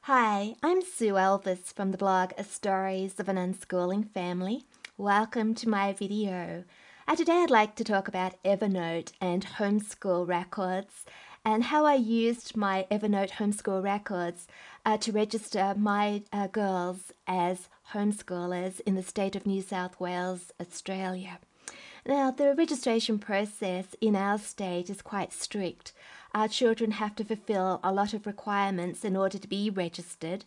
Hi, I'm Sue Elvis from the blog Stories of an Unschooling Family. Welcome to my video. Today I'd like to talk about Evernote and homeschool records and how I used my Evernote homeschool records to register my girls as homeschoolers in the state of New South Wales, Australia. Now, the registration process in our state is quite strict. Our children have to fulfill a lot of requirements in order to be registered.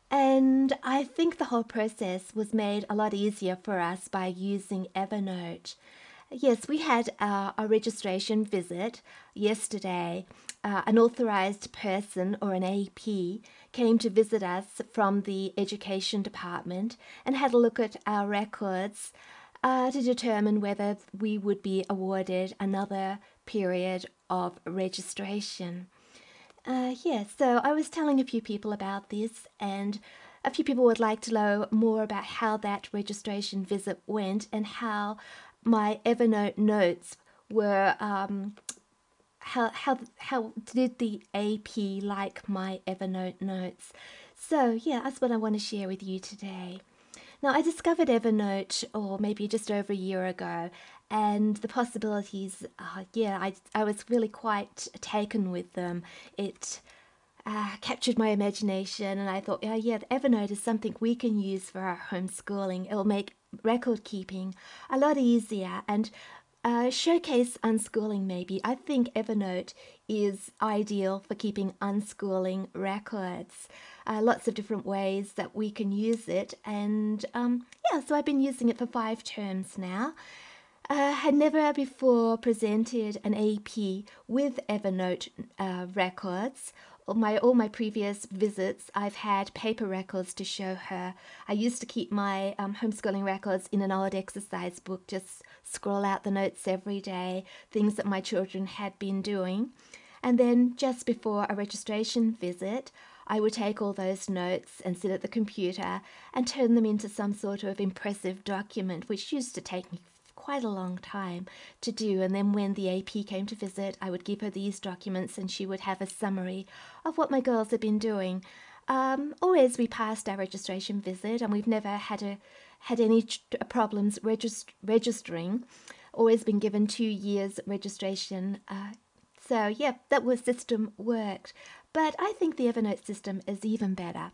And I think the whole process was made a lot easier for us by using Evernote. Yes, we had a registration visit yesterday. An authorised person or an AP came to visit us from the education department and had a look at our records to determine whether we would be awarded another period of registration. So I was telling a few people about this, and a few people would like to know more about how that registration visit went and how my Evernote notes were. How did the AP like my Evernote notes? So yeah, that's what I want to share with you today. Now, I discovered Evernote, or maybe just over a year ago, and the possibilities, I was really quite taken with them. It captured my imagination, and I thought, Evernote is something we can use for our homeschooling. It will make record keeping a lot easier and showcase unschooling maybe. I think Evernote is ideal for keeping unschooling records. Lots of different ways that we can use it, and so I've been using it for 5 terms now. Had never before presented an AP with Evernote records. All my previous visits, I've had paper records to show her. I used to keep my homeschooling records in an old exercise book, just scroll out the notes every day, things that my children had been doing. And then just before a registration visit, I would take all those notes and sit at the computer and turn them into some sort of impressive document, which used to take me quite a long time to do. And then when the AP came to visit, I would give her these documents and she would have a summary of what my girls had been doing. Always we passed our registration visit, and we've never had any problems registering. Always been given 2 years registration. That system worked. But I think the Evernote system is even better.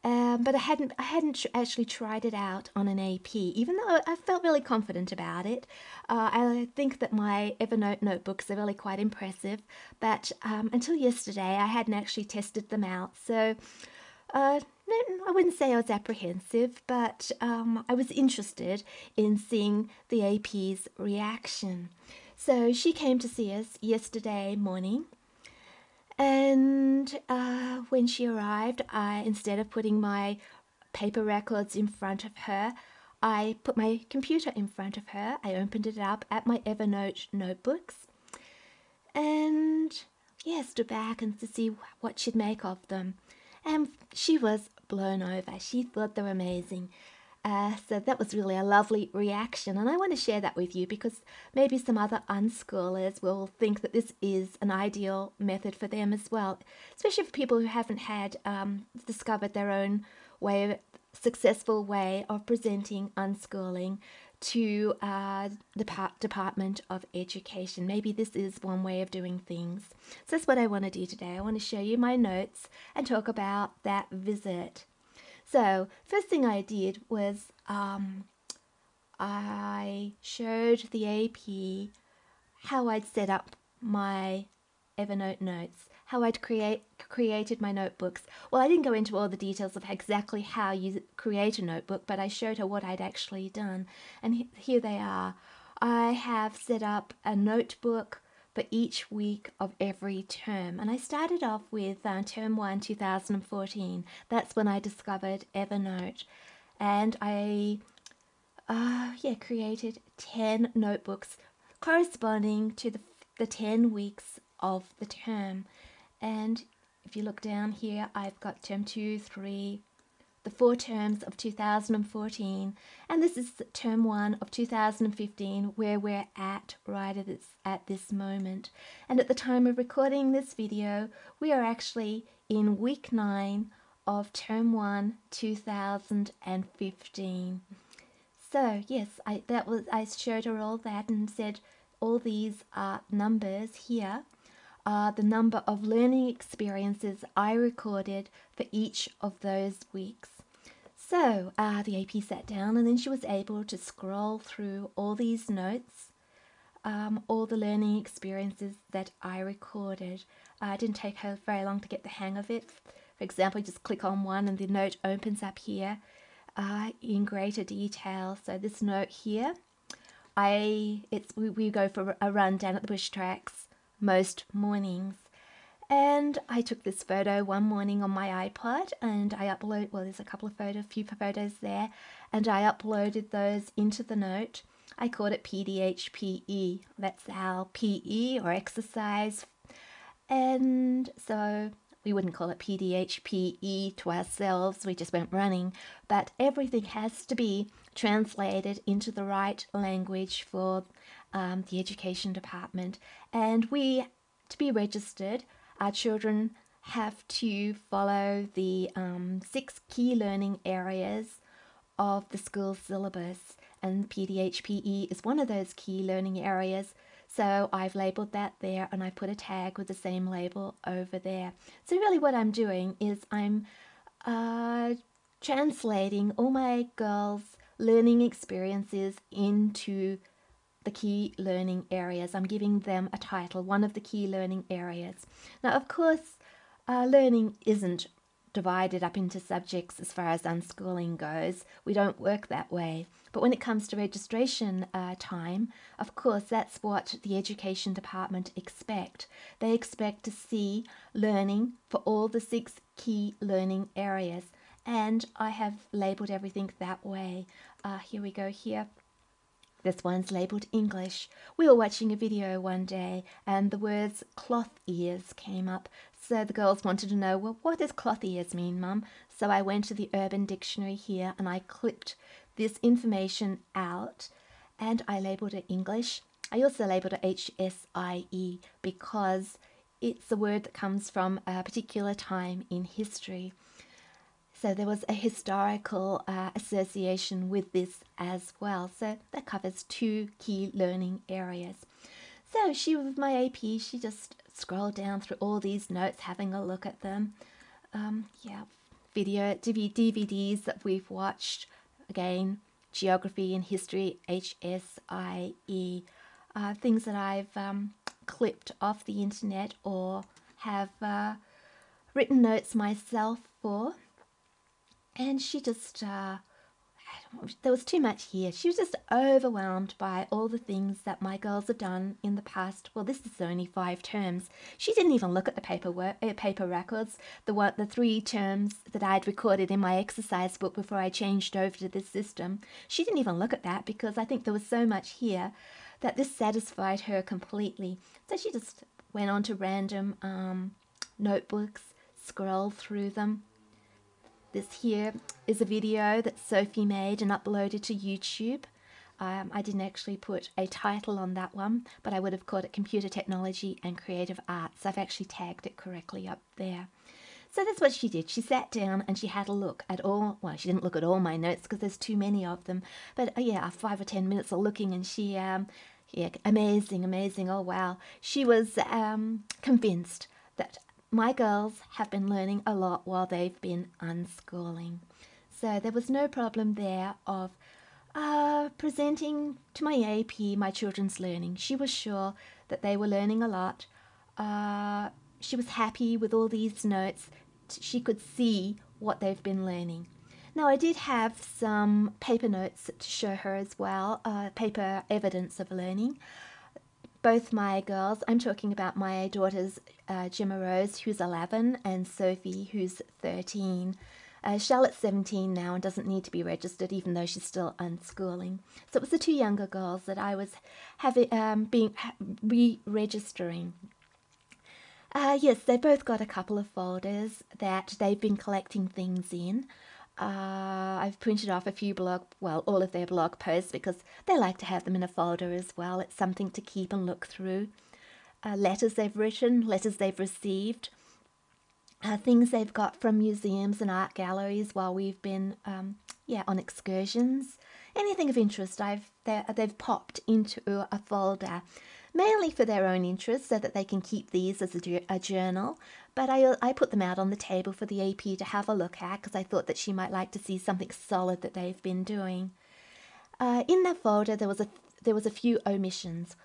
But I hadn't actually tried it out on an AP, even though I felt really confident about it. I think that my Evernote notebooks are really quite impressive, but until yesterday I hadn't actually tested them out. So no, I wouldn't say I was apprehensive, but I was interested in seeing the AP's reaction. So she came to see us yesterday morning. And when she arrived, instead of putting my paper records in front of her, I put my computer in front of her. I opened it up at my Evernote notebooks and stood back and to see what she'd make of them. And she was blown over. She thought they were amazing. So that was really a lovely reaction, and I want to share that with you because maybe some other unschoolers will think that this is an ideal method for them as well, especially for people who haven't had discovered their own successful way of presenting unschooling to the Department of Education. Maybe this is one way of doing things. So that's what I want to do today. I want to show you my notes and talk about that visit. So first thing I did was I showed the AP how I'd set up my Evernote notes, how I'd created my notebooks. Well, I didn't go into all the details of exactly how you create a notebook, but I showed her what I'd actually done. And here they are. I have set up a notebook for each week of every term. And I started off with term 1, 2014. That's when I discovered Evernote. And I created 10 notebooks corresponding to the 10 weeks of the term. And if you look down here, I've got term 2, 3, the 4 terms of 2014, and this is term 1 of 2015, where we're at right at this moment. And at the time of recording this video, we are actually in week 9 of Term 1, 2015. So yes, I showed her all that and said all these numbers here are the number of learning experiences I recorded for each of those weeks. So the AP sat down and then she was able to scroll through all these notes, all the learning experiences that I recorded. It didn't take her very long to get the hang of it. For example, you just click on one and the note opens up here in greater detail. So this note here, we go for a run down at the bush tracks most mornings. And I took this photo one morning on my iPod and I there's a few photos there, and I uploaded those into the note. I called it PDHPE. That's our PE or exercise. And so we wouldn't call it PDHPE to ourselves, we just went running. But everything has to be translated into the right language for the education department. And to be registered, our children have to follow the 6 key learning areas of the school syllabus, and PDHPE is one of those key learning areas. So I've labelled that there and I put a tag with the same label over there. So really what I'm doing is I'm translating all my girls' learning experiences into the key learning areas. I'm giving them a title, one of the key learning areas. Now, of course, learning isn't divided up into subjects as far as unschooling goes. We don't work that way. But when it comes to registration time, of course, that's what the education department expect. They expect to see learning for all the 6 key learning areas. And I have labelled everything that way. Here we go here. This one's labelled English. We were watching a video one day and the words cloth ears came up. So the girls wanted to know, well, what does cloth ears mean, Mum? So I went to the Urban Dictionary here and I clipped this information out and I labelled it English. I also labelled it HSIE because it's a word that comes from a particular time in history. So there was a historical association with this as well. So that covers 2 key learning areas. So with my AP, she just scrolled down through all these notes, having a look at them. DVDs that we've watched. Again, geography and history, HSIE. Things that I've clipped off the internet or have written notes myself for. And she just, there was too much here. She was just overwhelmed by all the things that my girls have done in the past. Well, this is only 5 terms. She didn't even look at the paper records, the 3 terms that I'd recorded in my exercise book before I changed over to this system. She didn't even look at that because I think there was so much here that this satisfied her completely. So she just went on to random notebooks, scrolled through them. This here is a video that Sophie made and uploaded to YouTube. I didn't actually put a title on that one, but I would have called it Computer Technology and Creative Arts. I've actually tagged it correctly up there. So that's what she did. She sat down and she had a look at she didn't look at all my notes because there's too many of them. But 5 or 10 minutes of looking and she, amazing. Oh, wow. She was convinced that my girls have been learning a lot while they've been unschooling. So there was no problem there of presenting to my AP my children's learning. She was sure that they were learning a lot. She was happy with all these notes. She could see what they've been learning. Now I did have some paper notes to show her as well, paper evidence of learning. Both my girls, I'm talking about my daughters Gemma Rose, who's 11, and Sophie, who's 13. Charlotte's 17 now and doesn't need to be registered, even though she's still unschooling. So it was the 2 younger girls that I was re-registering. Yes, they both got a couple of folders that they've been collecting things in. I've printed off all of their blog posts because they like to have them in a folder as well. It's something to keep and look through. Letters they've written, letters they've received. things they've got from museums and art galleries while we've been on excursions. Anything of interest they've popped into a folder, mainly for their own interest so that they can keep these as a journal. But I put them out on the table for the AP to have a look at because I thought that she might like to see something solid that they've been doing. In that folder, there was a few omissions.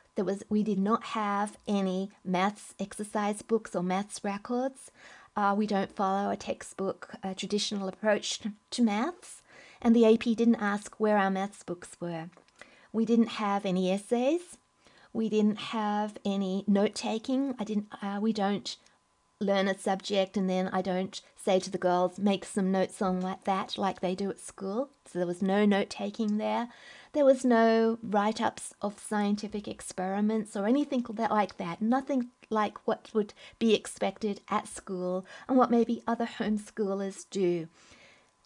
We did not have any maths exercise books or maths records. We don't follow a textbook traditional approach to maths, and the AP didn't ask where our maths books were. We didn't have any essays. We didn't have any note taking. We don't learn a subject and then I don't say to the girls, make some notes on like that, like they do at school. So there was no note taking there. There was no write-ups of scientific experiments or anything like that. Nothing like what would be expected at school and what maybe other homeschoolers do.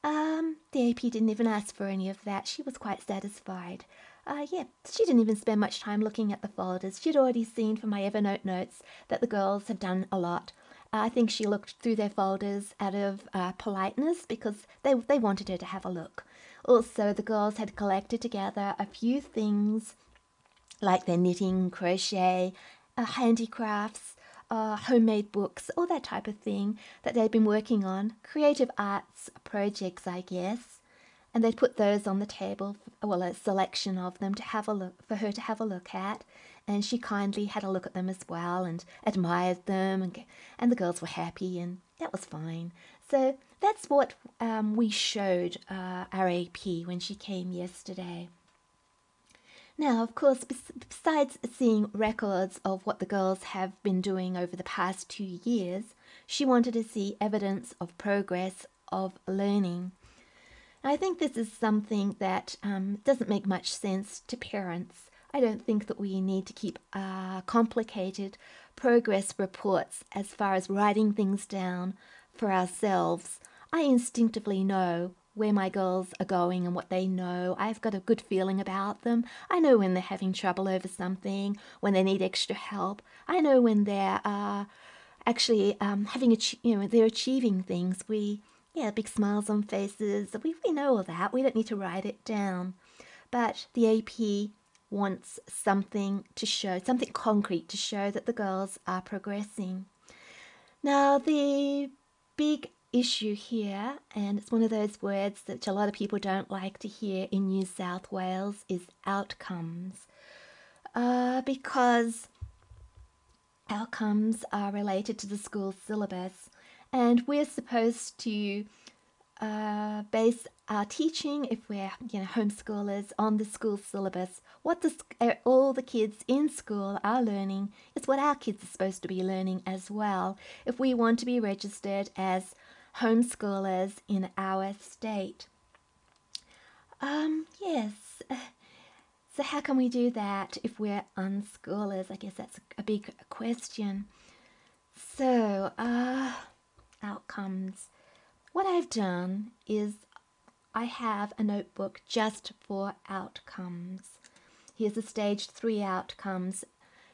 The AP didn't even ask for any of that. She was quite satisfied. She didn't even spend much time looking at the folders. She'd already seen from my Evernote notes that the girls had done a lot. I think she looked through their folders out of politeness because they wanted her to have a look. Also, the girls had collected together a few things like their knitting, crochet, handicrafts, homemade books, all that type of thing that they'd been working on, creative arts projects, I guess. And they'd put those on the table, well, a selection of them to have a look for her to have a look at. And she kindly had a look at them as well and admired them, and the girls were happy, and that was fine. So that's what we showed our AP when she came yesterday. Now, of course, besides seeing records of what the girls have been doing over the past 2 years, she wanted to see evidence of progress of learning. I think this is something that doesn't make much sense to parents. I don't think that we need to keep complicated progress reports as far as writing things down for ourselves. I instinctively know where my girls are going and what they know. I've got a good feeling about them. I know when they're having trouble over something, when they need extra help. I know when they're actually they're achieving things. Big smiles on faces. We know all that. We don't need to write it down. But the AP wants something to show, something concrete to show that the girls are progressing. Now, the big issue here, and it's one of those words that a lot of people don't like to hear in New South Wales, is outcomes. Because outcomes are related to the school syllabus, and we're supposed to base our teaching, if we're homeschoolers, on the school syllabus. What all the kids in school are learning is what our kids are supposed to be learning as well, if we want to be registered as homeschoolers in our state. Yes. So how can we do that if we're unschoolers? I guess that's a big question. So, outcomes. What I've done is I have a notebook just for outcomes. Here's the stage 3 outcomes.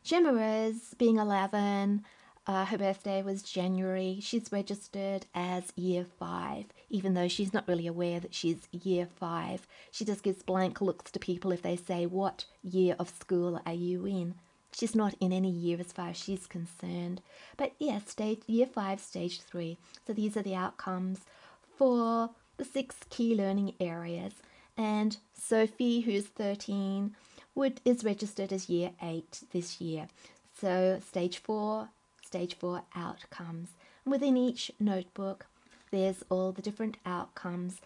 Gemma Rose, being 11, her birthday was January. She's registered as year 5, even though she's not really aware that she's year 5. She just gives blank looks to people if they say, "What year of school are you in?" She's not in any year as far as she's concerned. But yes, year 5, stage 3. So these are the outcomes for the 6 key learning areas. And Sophie, who's 13, is registered as year 8 this year. So stage 4 outcomes. And within each notebook, there's all the different outcomes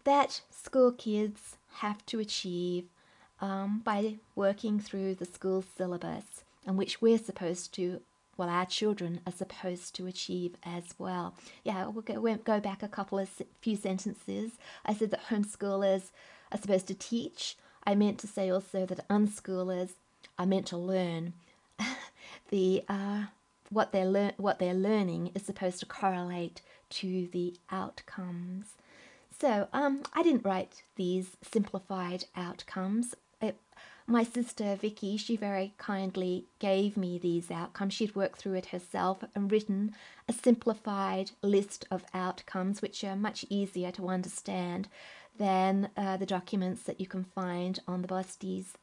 that school kids have to achieve by working through the school syllabus, and which our children are supposed to achieve as well. We'll go back a few sentences. I said that homeschoolers are supposed to teach. I meant to say also that unschoolers are meant to learn. What they're learning is supposed to correlate to the outcomes. So I didn't write these simplified outcomes. my sister Vicky, she very kindly gave me these outcomes. She'd worked through it herself and written a simplified list of outcomes, which are much easier to understand than the documents that you can find on the Bosti's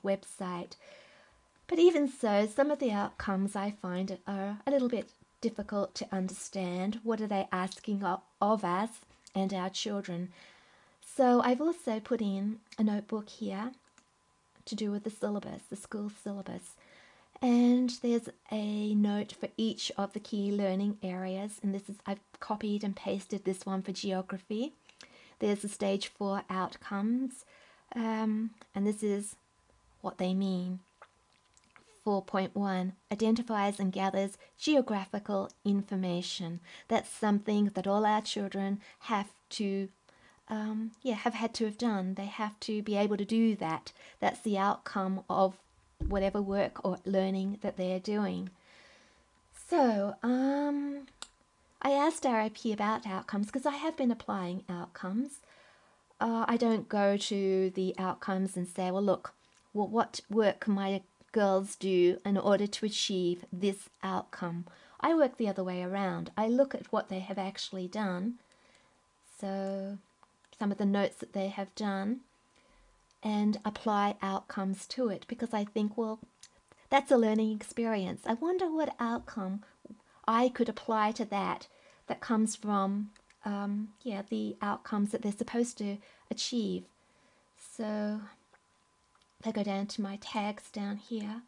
website. But even so, some of the outcomes I find are a little bit difficult to understand. What are they asking of us and our children? So I've also put in a notebook here to do with the syllabus, the school syllabus. And there's a note for each of the key learning areas. And this is, I've copied and pasted this one for geography. There's the stage 4 outcomes. And this is what they mean. 4.1 identifies and gathers geographical information. That's something that all our children have to have had to have done. They have to be able to do that. That's the outcome of whatever work or learning that they're doing. So I asked RIP about outcomes because I have been applying outcomes. I don't go to the outcomes and say, well, look, what work can my girls do in order to achieve this outcome? I work the other way around. I look at what they have actually done. So some of the notes that they have done and apply outcomes to it, because I think, well, that's a learning experience. I wonder what outcome I could apply to that comes from the outcomes that they're supposed to achieve. So if I go down to my tags down here,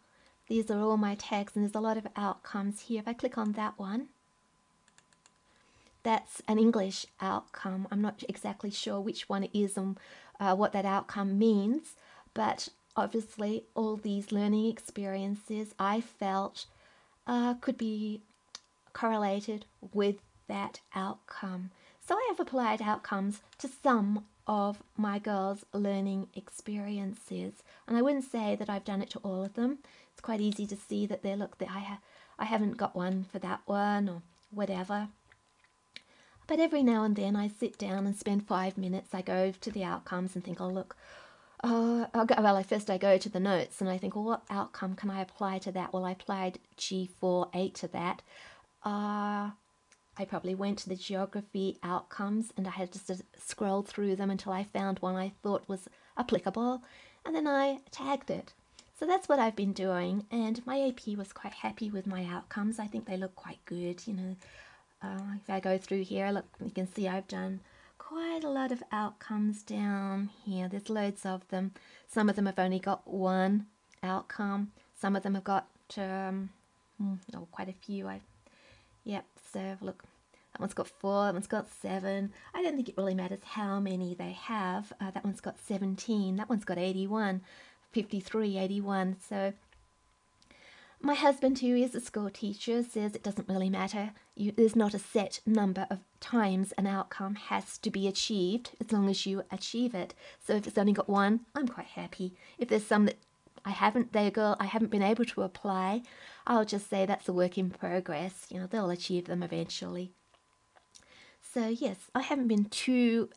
these are all my tags, and there's a lot of outcomes here. If I click on that one, that's an English outcome. I'm not exactly sure which one it is and what that outcome means, but obviously all these learning experiences I felt could be correlated with that outcome. So I have applied outcomes to some of my girls' learning experiences, and I wouldn't say that I've done it to all of them. It's quite easy to see that I haven't got one for that one or whatever. But every now and then I sit down and spend 5 minutes. I go to the outcomes and think, oh look, first I go to the notes and I think, well, what outcome can I apply to that? Well, I applied G4-8 to that. I probably went to the geography outcomes and I had to scroll through them until I found one I thought was applicable, and then I tagged it. So that's what I've been doing, and my AP was quite happy with my outcomes. I think they look quite good, you know. If I go through here, look, you can see I've done quite a lot of outcomes down here. There's loads of them. Some of them have only got one outcome. Some of them have got quite a few. So look, that one's got 4, that one's got 7. I don't think it really matters how many they have. That one's got 17, that one's got 81, 53, 81. So my husband, who is a school teacher, says it doesn't really matter. There's not a set number of times an outcome has to be achieved, as long as you achieve it. So if it's only got one, I'm quite happy. If there's some that I haven't been able to apply, I'll just say that's a work in progress. You know, they'll achieve them eventually. So yes, I haven't been too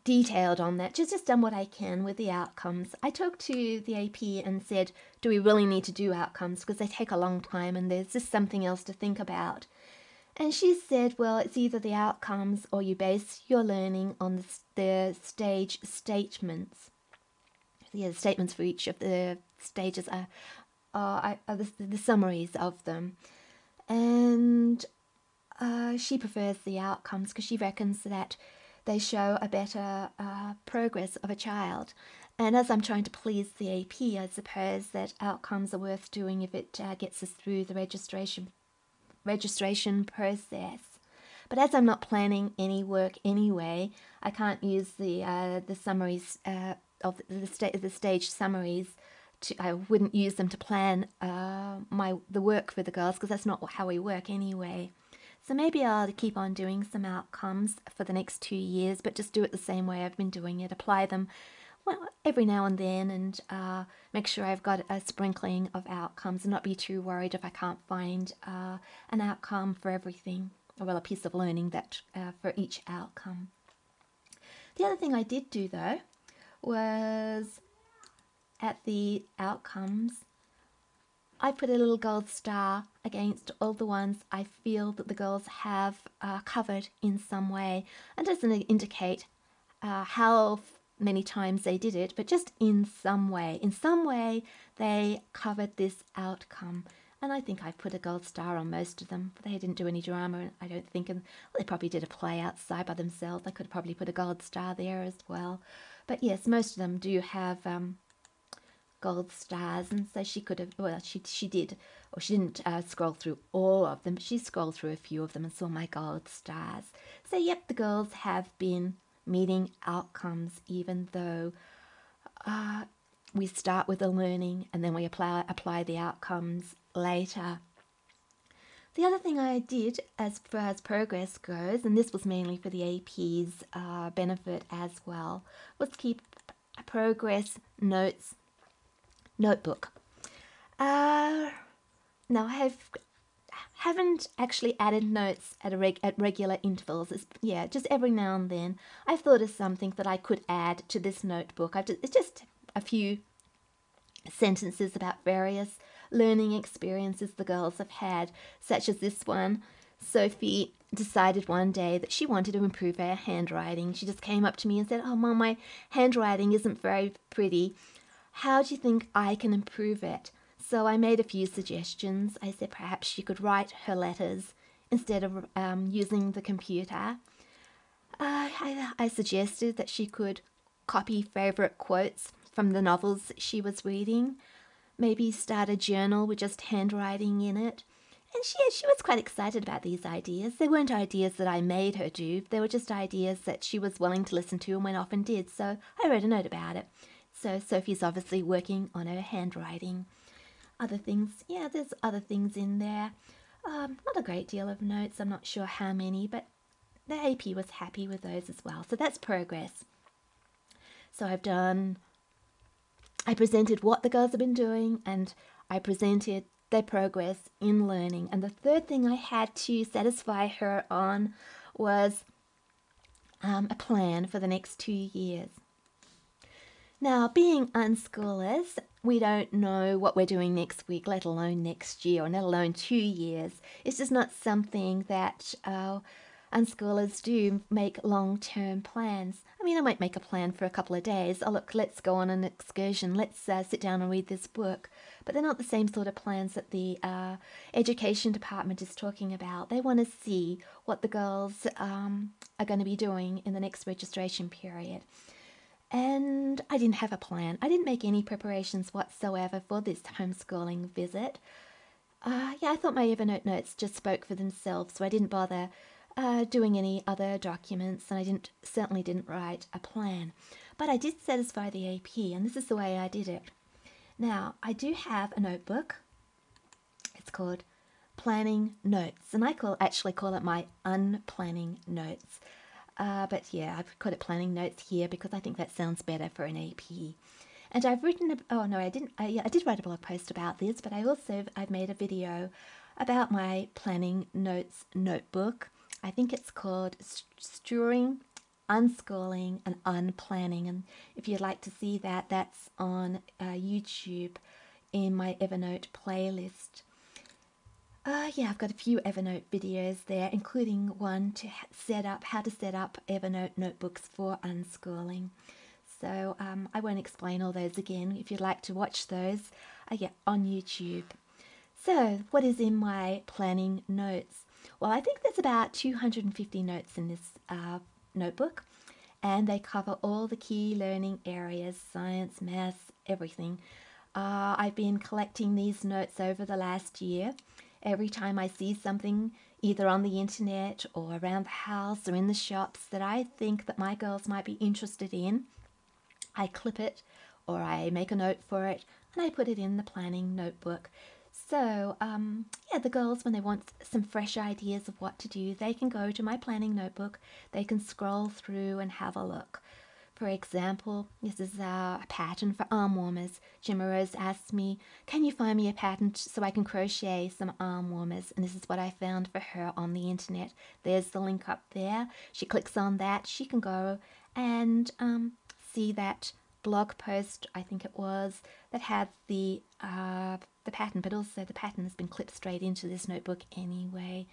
detailed on that, just done what I can with the outcomes. I talked to the AP and said, do we really need to do outcomes, because they take a long time and there's just something else to think about. And she said, well, it's either the outcomes or you base your learning on the stage statements. The statements for each of the stages are the summaries of them. And she prefers the outcomes because she reckons that they show a better progress of a child. And as I'm trying to please the AP, I suppose that outcomes are worth doing if it gets us through the registration process. But as I'm not planning any work anyway, I can't use the summaries of the stage summaries. I wouldn't use them to plan the work for the girls, because that's not how we work anyway. So maybe I'll keep on doing some outcomes for the next 2 years, but just do it the same way I've been doing it. Apply them every now and then, and make sure I've got a sprinkling of outcomes, and not be too worried if I can't find an outcome for everything, or well, a piece of learning that for each outcome. The other thing I did do though was at the outcomes. I put a little gold star against all the ones I feel that the girls have covered in some way. It doesn't indicate how many times they did it, but just in some way. In some way, they covered this outcome. And I think I put a gold star on most of them. They didn't do any drama, I don't think. And well, they probably did a play outside by themselves. I could have probably put a gold star there as well. But yes, most of them do have gold stars, and so she could have, well, she did, or she didn't scroll through all of them, but she scrolled through a few of them and saw my gold stars. So yep, the girls have been meeting outcomes, even though we start with the learning and then we apply the outcomes later. The other thing I did as far as progress goes, and this was mainly for the AP's benefit as well, was keep a progress notes notebook. Now I haven't actually added notes at regular intervals. Yeah, just every now and then I've thought of something that I could add to this notebook. It's just a few sentences about various learning experiences the girls have had, such as this one. Sophie decided one day that she wanted to improve her handwriting. She just came up to me and said, "Oh, Mom, my handwriting isn't very pretty. How do you think I can improve it?" So I made a few suggestions. I said perhaps she could write her letters instead of using the computer. I suggested that she could copy favourite quotes from the novels she was reading, maybe start a journal with just handwriting in it. And she was quite excited about these ideas. They weren't ideas that I made her do. They were just ideas that she was willing to listen to and went off and did. So I wrote a note about it. So Sophie's obviously working on her handwriting. Other things, yeah, there's other things in there. Not a great deal of notes. I'm not sure how many, but the AP was happy with those as well. So that's progress. So I presented what the girls have been doing, and I presented their progress in learning. And the third thing I had to satisfy her on was a plan for the next 2 years. Now, being unschoolers, we don't know what we're doing next week, let alone next year, or let alone 2 years. It's just not something that unschoolers do, make long-term plans. I mean, I might make a plan for a couple of days. Oh, look, let's go on an excursion. Let's sit down and read this book. But they're not the same sort of plans that the education department is talking about. They want to see what the girls are going to be doing in the next registration period. And I didn't have a plan. I didn't make any preparations whatsoever for this homeschooling visit. Yeah, I thought my Evernote notes just spoke for themselves, so I didn't bother doing any other documents, and I certainly didn't write a plan. But I did satisfy the AP, and this is the way I did it. Now, I do have a notebook. It's called Planning Notes, and I actually call it my unplanning notes. But yeah, I've got it planning notes here because I think that sounds better for an AP. And I've written, oh no, I didn't, yeah, I did write a blog post about this, but I've made a video about my planning notes notebook. I think it's called Stewing, Unschooling and Unplanning. And if you'd like to see that, that's on YouTube in my Evernote playlist. Yeah, I've got a few Evernote videos there, including one to how to set up Evernote notebooks for unschooling. So I won't explain all those again. If you'd like to watch those, on YouTube. So what is in my planning notes? Well, I think there's about 250 notes in this notebook, and they cover all the key learning areas: science, maths, everything. I've been collecting these notes over the last year. Every time I see something either on the internet or around the house or in the shops that I think that my girls might be interested in, I clip it or I make a note for it and I put it in the planning notebook. So, yeah, the girls, when they want some fresh ideas of what to do, they can go to my planning notebook, they can scroll through and have a look. For example, this is a pattern for arm warmers. Gemma Rose asked me, can you find me a pattern so I can crochet some arm warmers? And this is what I found for her on the internet. There's the link up there. She clicks on that. She can go and see that blog post, I think it was, that had the pattern, but also the pattern has been clipped straight into this notebook anyway.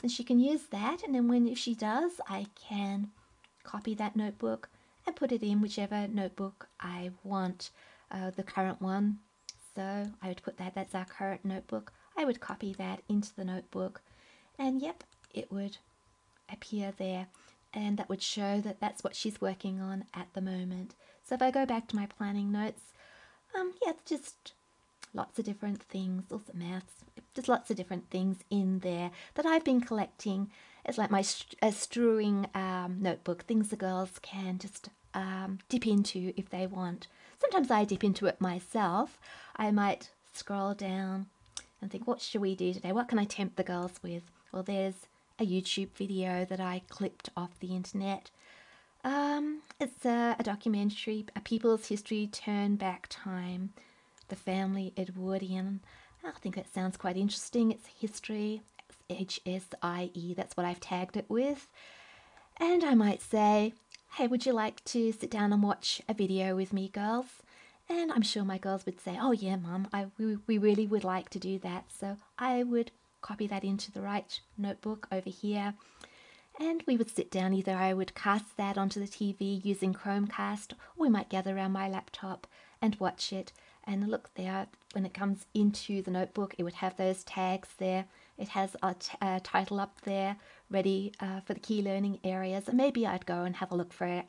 And she can use that, and then if she does, I can copy that notebook and put it in whichever notebook I want, the current one. So I would put that's our current notebook. I would copy that into the notebook, and yep, it would appear there, and that would show that that's what she's working on at the moment. So if I go back to my planning notes, yeah, just lots of different things, also maths, just lots of different things in there that I've been collecting. It's like my strewing notebook, things the girls can just dip into if they want. Sometimes I dip into it myself. I might scroll down and think, what should we do today? What can I tempt the girls with? Well, there's a YouTube video that I clipped off the internet. It's a documentary, A People's History Turn Back Time, The Family Edwardian. I think that sounds quite interesting. It's history, HSIE, that's what I've tagged it with. And I might say, hey, would you like to sit down and watch a video with me, girls? And I'm sure my girls would say, oh yeah, Mum, we really would like to do that. So I would copy that into the right notebook over here, and we would sit down. Either I would cast that onto the TV using Chromecast, or we might gather around my laptop and watch it. And look there, when it comes into the notebook, it would have those tags there. It has a title up there, ready for the key learning areas. And maybe I'd go and have a look for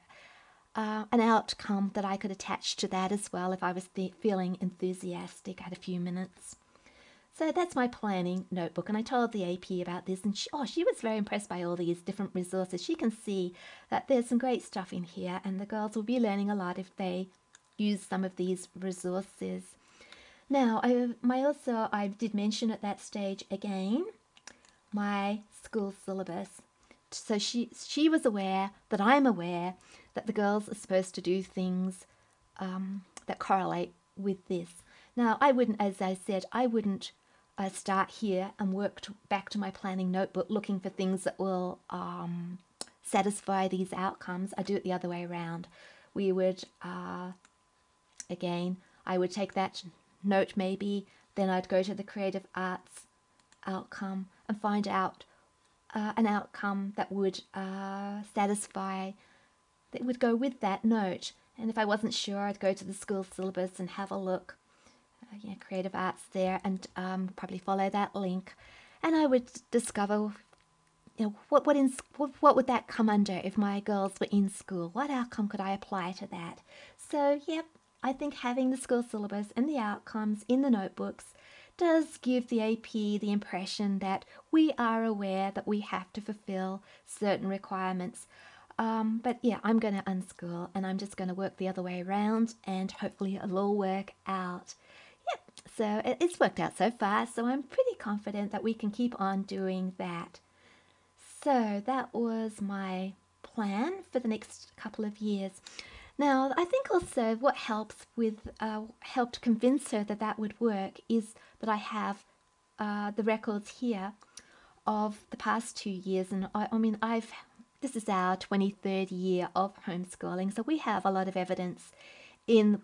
an outcome that I could attach to that as well if I was feeling enthusiastic. I had a few minutes. So that's my planning notebook, and I told the AP about this, and she was very impressed by all these different resources. She can see that there's some great stuff in here, and the girls will be learning a lot if they use some of these resources. Now, I did mention at that stage again my school syllabus. So she was aware that I'm aware that the girls are supposed to do things that correlate with this. Now, I wouldn't, as I said, I wouldn't start here and work back to my planning notebook looking for things that will satisfy these outcomes. I do it the other way around. We would, again, I would take that note maybe, then I'd go to the creative arts outcome and find out an outcome that would satisfy, that would go with that note. And if I wasn't sure, I'd go to the school syllabus and have a look. Creative arts there, and probably follow that link, and I would discover, what would that come under if my girls were in school? What outcome could I apply to that? So, yep, I think having the school syllabus and the outcomes in the notebooks does give the AP the impression that we are aware that we have to fulfill certain requirements. But yeah, I'm going to unschool, and I'm just going to work the other way around, and hopefully it'll all work out. So it's worked out so far, so I'm pretty confident that we can keep on doing that. So that was my plan for the next couple of years. Now, I think also what helped convince her that that would work is that I have the records here of the past 2 years, and this is our 23rd year of homeschooling, so we have a lot of evidence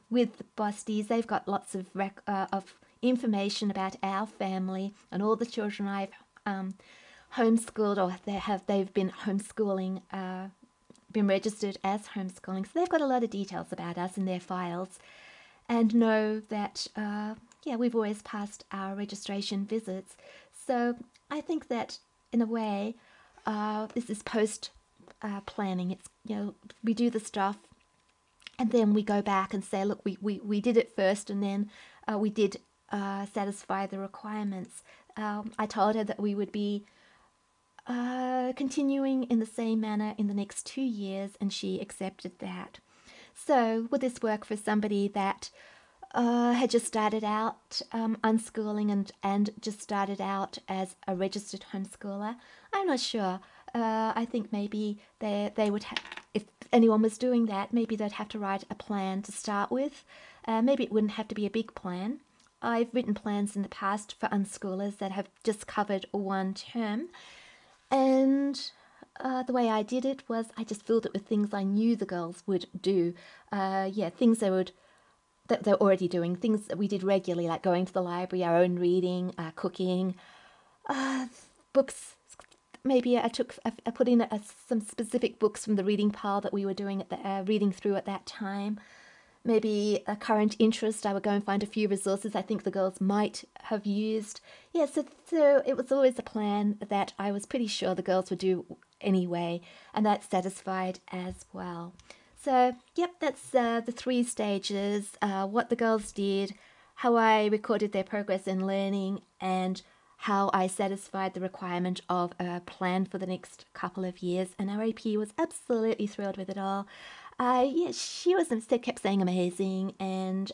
with the Bosties. They've got lots of information about our family and all the children I've homeschooled, or they've been homeschooling, been registered as homeschooling. So they've got a lot of details about us in their files, and know that we've always passed our registration visits. So I think that in a way, this is post planning. It's we do the stuff, and then we go back and say, look, we did it first, and then we did satisfy the requirements. I told her that we would be continuing in the same manner in the next 2 years, and she accepted that. So would this work for somebody that had just started out unschooling and just started out as a registered homeschooler? I'm not sure. I think maybe they would have, if anyone was doing that, maybe they'd have to write a plan to start with. Maybe it wouldn't have to be a big plan. I've written plans in the past for unschoolers that have just covered one term, and the way I did it was I just filled it with things I knew the girls would do. Yeah, things that they're already doing, things that we did regularly, like going to the library, our own reading, cooking, books. Maybe I put in some specific books from the reading pile that we were doing at the reading through at that time. Maybe a current interest. I would go and find a few resources I think the girls might have used. Yeah, so it was always a plan that I was pretty sure the girls would do anyway, and that satisfied as well. So, yep, that's the 3 stages, what the girls did, how I recorded their progress in learning, and how I satisfied the requirement of a plan for the next couple of years. And our AP was absolutely thrilled with it all. Yeah, she kept saying amazing, and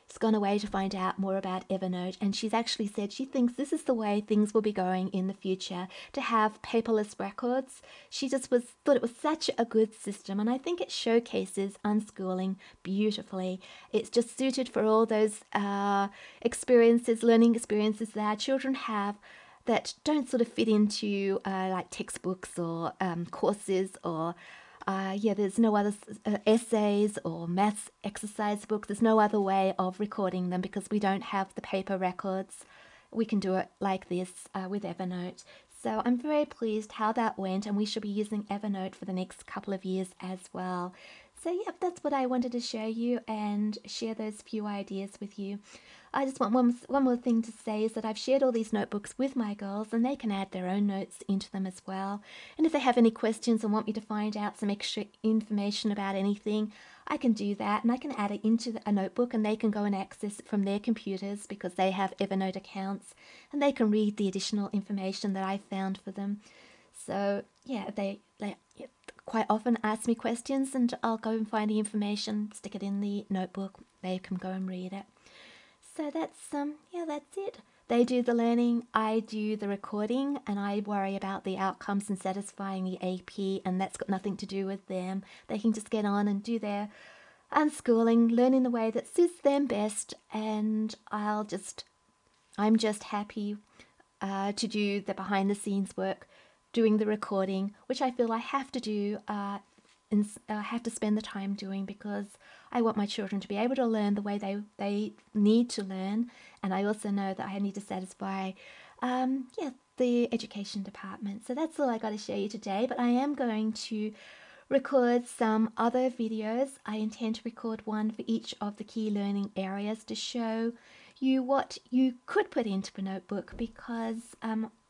she's gone away to find out more about Evernote, and she's actually said she thinks this is the way things will be going in the future, to have paperless records. She just thought it was such a good system, and I think it showcases unschooling beautifully. It's just suited for all those learning experiences that our children have that don't sort of fit into like textbooks or courses or yeah, there's no other essays or maths exercise books. There's no other way of recording them because we don't have the paper records. We can do it like this with Evernote. So I'm very pleased how that went, and we should be using Evernote for the next couple of years as well. So yeah, that's what I wanted to show you and share those few ideas with you. I just want one more thing to say is that I've shared all these notebooks with my girls, and they can add their own notes into them as well. And if they have any questions and want me to find out some extra information about anything, I can do that, and I can add it into a notebook, and they can go and access it from their computers because they have Evernote accounts, and they can read the additional information that I found for them. So yeah, they quite often ask me questions, and I'll go and find the information, stick it in the notebook. They can go and read it. So that's yeah, that's it. They do the learning, I do the recording, and I worry about the outcomes and satisfying the AP, and that's got nothing to do with them. They can just get on and do their unschooling, learn in the way that suits them best, and I'm just happy to do the behind the scenes work, doing the recording, which I feel I have to do and have to spend the time doing because I want my children to be able to learn the way they need to learn, and I also know that I need to satisfy yeah, the education department. So that's all I got to show you today, but I am going to record some other videos. I intend to record one for each of the key learning areas to show you what you could put into a notebook because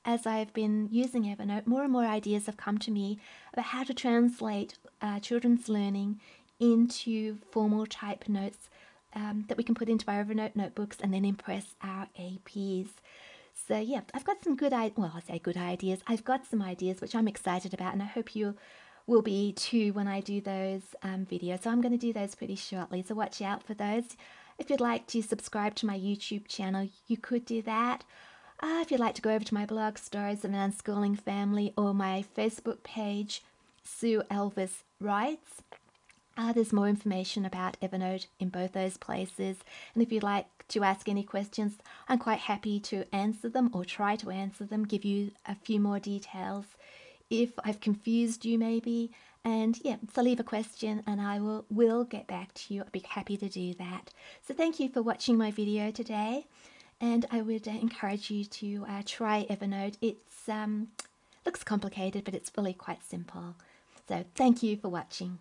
as I've been using Evernote, more and more ideas have come to me about how to translate children's learning into formal type notes that we can put into our Evernote notebooks and then impress our APs. So yeah, I've got some good ideas. Well, I say good ideas. I've got some ideas which I'm excited about, and I hope you will be too when I do those videos. So I'm going to do those pretty shortly. So watch out for those. If you'd like to subscribe to my YouTube channel, you could do that. If you'd like to go over to my blog, Stories of an Unschooling Family, or my Facebook page, Sue Elvis Writes, there's more information about Evernote in both those places. And if you'd like to ask any questions, I'm quite happy to answer them or try to answer them, give you a few more details if I've confused you maybe. And yeah, so leave a question and I will get back to you. I'd be happy to do that. So thank you for watching my video today. And I would encourage you to try Evernote. It's looks complicated, but it's really quite simple. So thank you for watching.